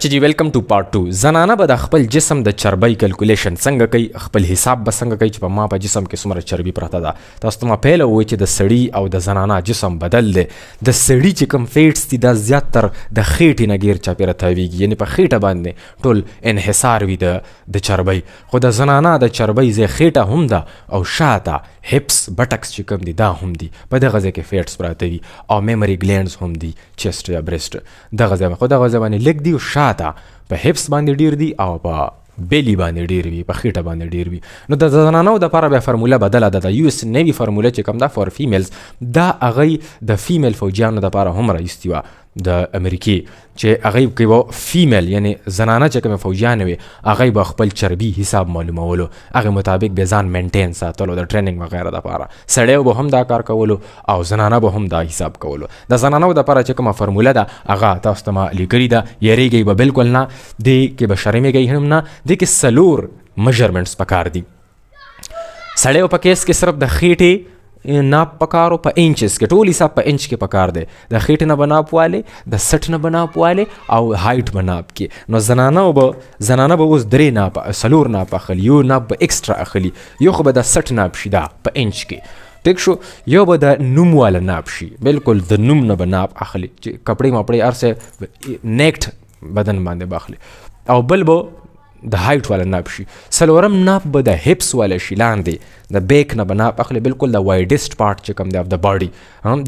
Ji welcome to part 2 زنانه به د خپل جسم د چربۍ کیلکولیشن څنګه کوي خپل حساب به څنګه کوي چې په ما په جسم کې څومره چربي پرته ده تاسو ته ما پیله وویل چې د سړي او د زنانه جسم بدل دی د سړي چې کوم فیټس دي دا زیاتر د خېټې نه ګیر چاپېره تاویږي یعنی په خېټه باندې ټول انحصار وي د چربۍ خو د زنانه د چربۍ ځای خېټه هم ده او شاته هپس بټکس چې کوم دي دا هم دي په دغه ځای کې فیټس پراته وي او میموري ګلینډز هم دي چیسټ یا بریسټ دغه ځای خو دغه ځای باندې لږ دي او شاته په هپس باندې ډیر دي او په بیلی باندې ډیر وي په خېټه باندې ډیر وي نو د زنانو دپاره بیا فرموله بدله ده د یو اس نیوي فرموله چې کوم ده فار فیمیلز دا هغوی د فیمیل فوجیانو دپاره هم رایستې وه د امریکې چې هغوی کې به فیمیل یعنی زنانه چې کومې فوجیانې وې هغوی به خپل چربي حساب معلومولو هغې مطابق به ځان مینټین ساتلو د ټریننګ وغیره دپاره سړیو به هم دا کار کولو او زنانه به هم دا حساب کولو د زنانو دپاره چې کومه فرموله ده هغه تاسو ته ما لیکلې ده یریږئ به بالکل نه دې کې به شرمېږئ هم نه دې کې څلور میجرمنټس پکار دي سړیو په کیس کې صرف د خېټې ناپ پکارو په انچز کې ټول حساب په انچ کې پکار دی د خېټې نه به ناپ والې د سټ نه به ناپ والې او هایټ به ناپ کې نو زنانه به اوس درې ناپ څلور ناپ اخلي یو ناپ به ایکسټرا اخلي یو خو به د سټ ناپ شي دا په انچ کې ټیک شو یو به د نوم والا ناپ شي بالکل د نوم نه به ناپ اخلي چې کپړې مپړې هر څه نیکټ بدن باندې به اخلي او بل به د هایټ والا ناپ شي څلورم ناپ به د هپس والا شي لاندې د بیک نه به ناپ اخلي بالکل د وایډسټ پارټ چې کوم دی اف د باډي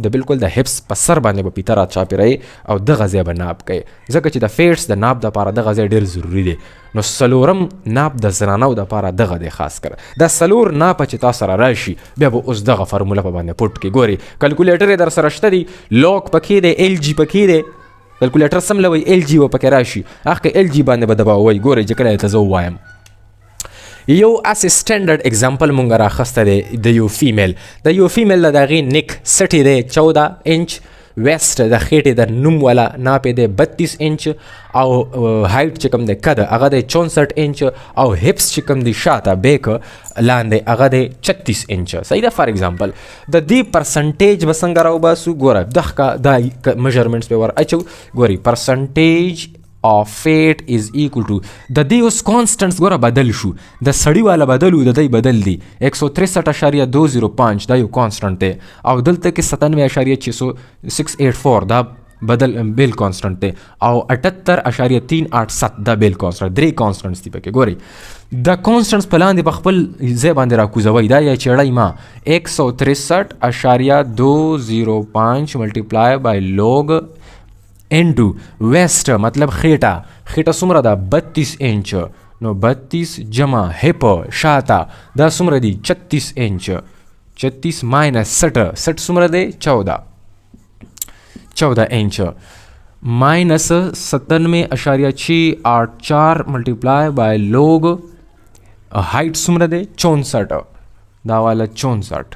د بالکل د هپس په سر باندې به پیته راچاپېروي او دغه ځای به ناپ کوي ځکه چې د فیټس د ناپ دپاره دغه ځای ډېر ضروري دی نو څلورم ناپ د زنانو دپاره دغه دی خاص کر دا څلور ناپه چې تا سره راشي بیا به اوس دغه فرموله په باندې پټ کې ګوري کلکولیټر یې در سره شته دی لوک پکې دی ایل جی پکې دی کلکولیټر سم لوي ایل جی و پکې راشي هغه ایل جی باندې به دباوئ ګورئ چې کله یې ته زه ووایم یو اسې سټنډرډ اگزامپل مونږ راخسته دی د یو فیمیل د د هغې نیک سټې دی 14 انچ ویسټ د خېټې د نوم والا ناپې دی 32 انچ او هایټ چې کوم دی کده هغه دی 64 انچ او هپس چې کوم دی شاته بیک لاندې هغه دی 36 انچ صحیح ده فار ایگزامپل د دې پرسنټیج به څنګه راوباسو ګوره دا میجرمنټس به ور اچو ګوري پرسنټیج of fat is equal to د دې اوس کانسټنټس ګوره بدل شو د سړي والا بدل و د دی بدل دی 163.205 دا یو کانسټنټ دی او دلته کې 97.684 دا بدل بیل کانسټنټ دی او 78.387 دا بیل کانسټنټ درې کانسټنټس دي پکې ګوري د کانسټنټس په لاندې په خپل ځای باندې راکوزوئ دا یا چیړئ ما 163.205 ملټیپلای بای لوګ انټو ویسټ مطلب خېټه څومره ده 32 انچ نو 32 جمع هپ شاته دا څومره دي 36 انچ 36 ماینس 60 څومره دی 14 انچ ماینس 97.684 ملټیپلای بای لوگ هایټ څومره دی 64 دا والا 64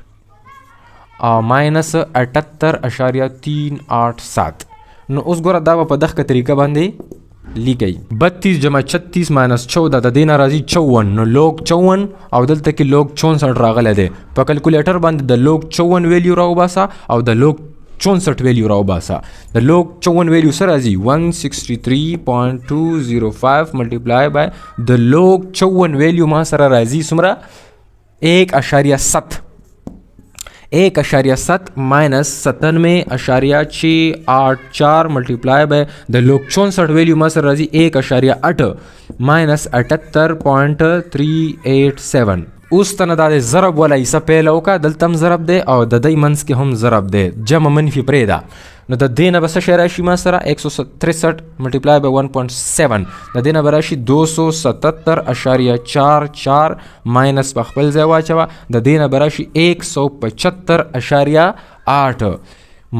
ماینس 78.387 نو اوس ګوره دا به په دغه طریقه باندې لیکئ 32 جمع 36 ماینس 14 د دې نه راځي 54 نو لوګ 54 او دلته کې لوګ 64 راغلی دی په کلکولیټر باندې د لوګ 54 ویلیو راوباسه او د لوګ 64 ویلیو راوباسه د لوګ 54 ویلیو سره راځي 163.205 ملټیپلای بای د لوګ 54 ویلیو ما سره راځي څومره 1.7 1.7 ماینس 97.684 ملټیپلای بای د لوګ 64 ویلیو ما سره راځي 1.8 ماینس 78.387 اوس ته نه دا د ضرب والا حصه پیله وکړه دلته هم ضرب دی او د دی منځ کې هم ضرب دی جمع منفي پرېږده نو د دې نه به څه شی راشي ما سره 163 ملټیپلای بای 1.7 د دې نه به راشي 277.44 ماینس په خپل ځای واچوه د دې نه به راشي 175.8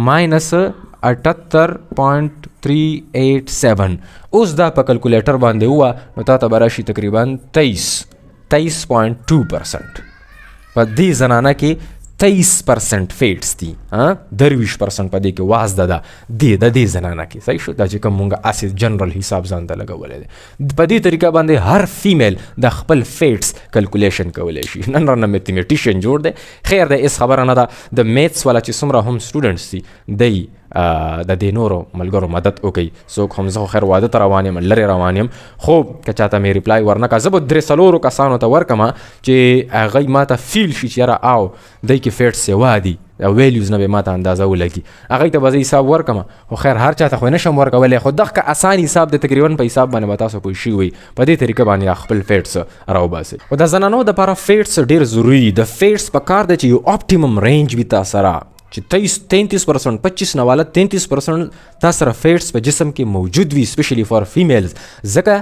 ماینس 78.387 اوس دا په کلکولیټر باندې ووه نو تا ته به راشي تقریبا 23.2% په دې زنانه کې 23% فیټس دي 23% په دې کې وازده ده د دې زنانه کې صحیح شو دا چې کوم مونږ اسې جنرال حساب ځان ته لګولی دی په دې طریقه باندې هر فیمیل د خپل فیټس کلکولیشن کولی شي نن رانه میتھمیټیشین جوړ دی خیر دی هېڅ خبره نه ده د میتھس والا چې څومره هم سټوډنټس دي دی د دې نورو ملګرو مدد وکړي. څوک هم زه خیر واده ته روان یم لرې روان یم خو که چاته مې ریپلای ورنکړه زه به 3-4 کسانو ته ورکړم چې هغوی ما ته فیل شي چې یاره او دی کې فیټس سوا دي او ویلیوز نه به ما ته اندازه ولګي هغوی ته به زه حساب ورکړم. خو خیر هر چا ته خو نشم ورکولی خو دغه اسان حساب دی تقریبا په حساب باندې به تاسو پوه شوي په دې طریقه باندې خپل فیټس راوباسئ. خو د زنانو دپاره فیټس ډېر ضروري دي. د فیټس په کار دی چې یو اپټیمم رینج وي تا سره چې 33% 25 نه والا 33% تا سره فیټس په جسم کې موجود وي سپیشلی فار فیمیلز ځکه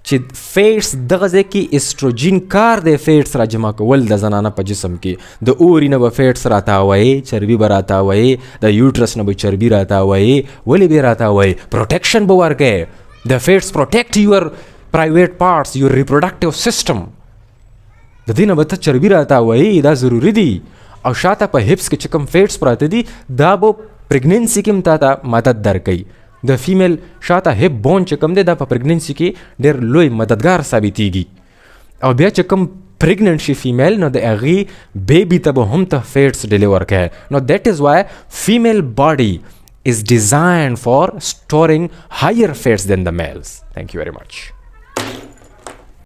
چې فیټس دغه ځای کې ایسټروجین کار دی فیټس را جمع کول د زنانه په جسم کې. د اوري نه به فیټس راتاوئ چربي به راتاوئ د یوټرس نه به چربي راتاوئ ولې به راتاوئ پروټیکشن به ورکئ. د فیټس پروټیکټ یور پرایویټ پارټس یور ریپروډکټیو سیسټم د دې نه به ته چربي راتاوئ دا ضروري دي. او شاته په هپس کې چې کوم فیټس پراته دي دا به پریګننسي کې هم تا ته مدد درکوي. د فیمیل شاته هپ بون چې کوم دی دا په پریګننسي کې ډېر لوی مددګار ثابتېږي. او بیا چې کوم پریګننټ شي فیمیل نو د هغې بیبي ته به هم ته فیټس ډیلیور کوي. نو دیٹ از وای فیمیل باډي is designed for storing higher fats than the males. Thank you very much.